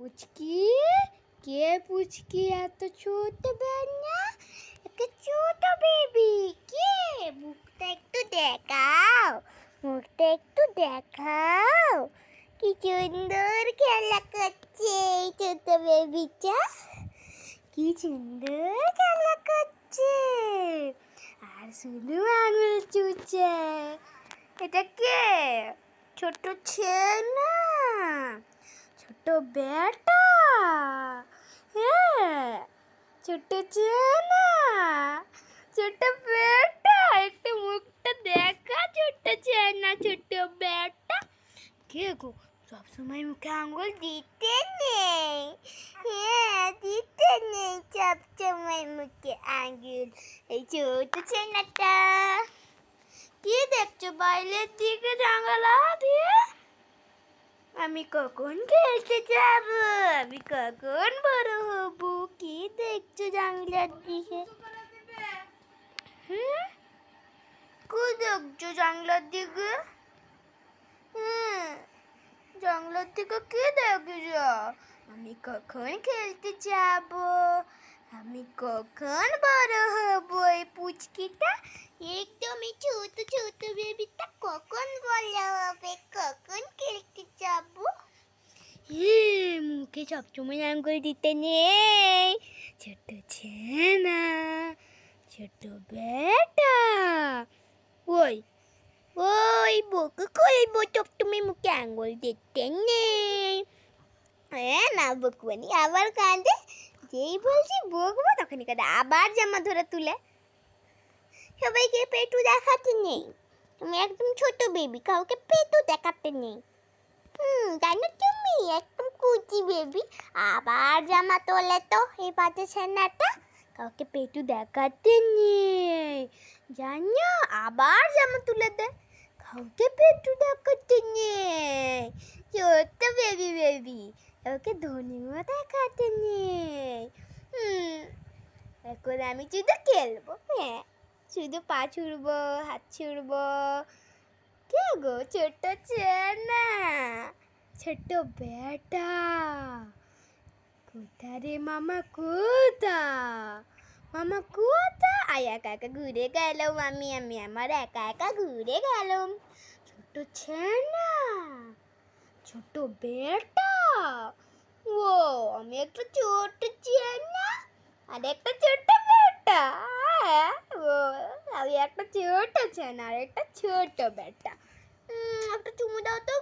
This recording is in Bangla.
পুচকি, কে পুচকি? এত ছোট বান্না, একটা ছোট বেবি। কে? মুখটা একটু দেখাও, মুখটা একটু দেখাও। কি সুন্দর খেলা করছে এই ছোট বেবিটা, কি সুন্দর খেলা করছে। আর শুধু আঙুল চুষছে। এটা কে? ছোট ছেনা, ছোট বেটা। হ্যাঁ, ছোট ছেনা, ছোট বেটা। একটু মুখটা দেখা, ছোট ছেনা, ছোট বেটা। কে গো? সবসময় মুখে আঙুল দিতে নেই। হ্যাঁ, দিতে নেই সবসময় মুখে আঙুল। এই ছোট ছেনাটা। কি দেখছো বাইরের দিকে জানালা দিয়ে? আমি কখন খেলতে যাব? আমি কখন বড় হব? কি দেখছো জানলার দিকে? হুম, কি দেখছো জানলার দিকে? জানলার দিকে কি দেখছো? আমি কখন খেলতে যাব? আমি কখন বড় হব? এই পুচকিটা, একদমই ছোট ছোট বেবিটা কখন বড় হবে? কখন খেলতে যাব? মুখে সবসময় আঙ্গুল দিতে নেই। ছোট ছেনা, ছোট বেটা। ওই ওই বউকে খুলবো, তুমি মুখে আঙ্গুল দিতে নেই। হ্যাঁ, না বকবনি, আবার কাঁদে। যেই বলছি বকবো তখনই কাঁদে, আবার জামা ধরে তুলে। সবাইকে পেটু দেখাতে নেই। তুমি একদম ছোট বেবি, কাউকে পেটু দেখাতে নেই। জানো তুমি একদম কুচি বেবি। আবার জামা তোলে তো এই বাচ্চা ছেনাটা, কাউকে পেটু দেখাতে নেই। জানো, আবার জামা তুলে দেয়, কাউকে পেটু দেখাতে নেই। ছোট্ট বেবি বেবি, কাউকে ধনিও দেখাতে নেই। এখন আমি শুধু খেলবো। হ্যাঁ, শুধু পা ছুড়বো, হাত ছুড়বো। কে গো? ছোট ছেনা, ছোট বেটা। কোথা রে মামা, কোথা? মামা কোথা? একা একা ঘুরে গেলাম আমি আমার একা একা ঘুরে গেলাম। ছোট ছেনা, ছোট বেটা। ও, আমি একটা ছোট ছেনা আর একটা ছোট বেটা। ও, আমি একটা ছোট ছেনা আর একটা ছোট বেটা। একটা চুমু দাও তো।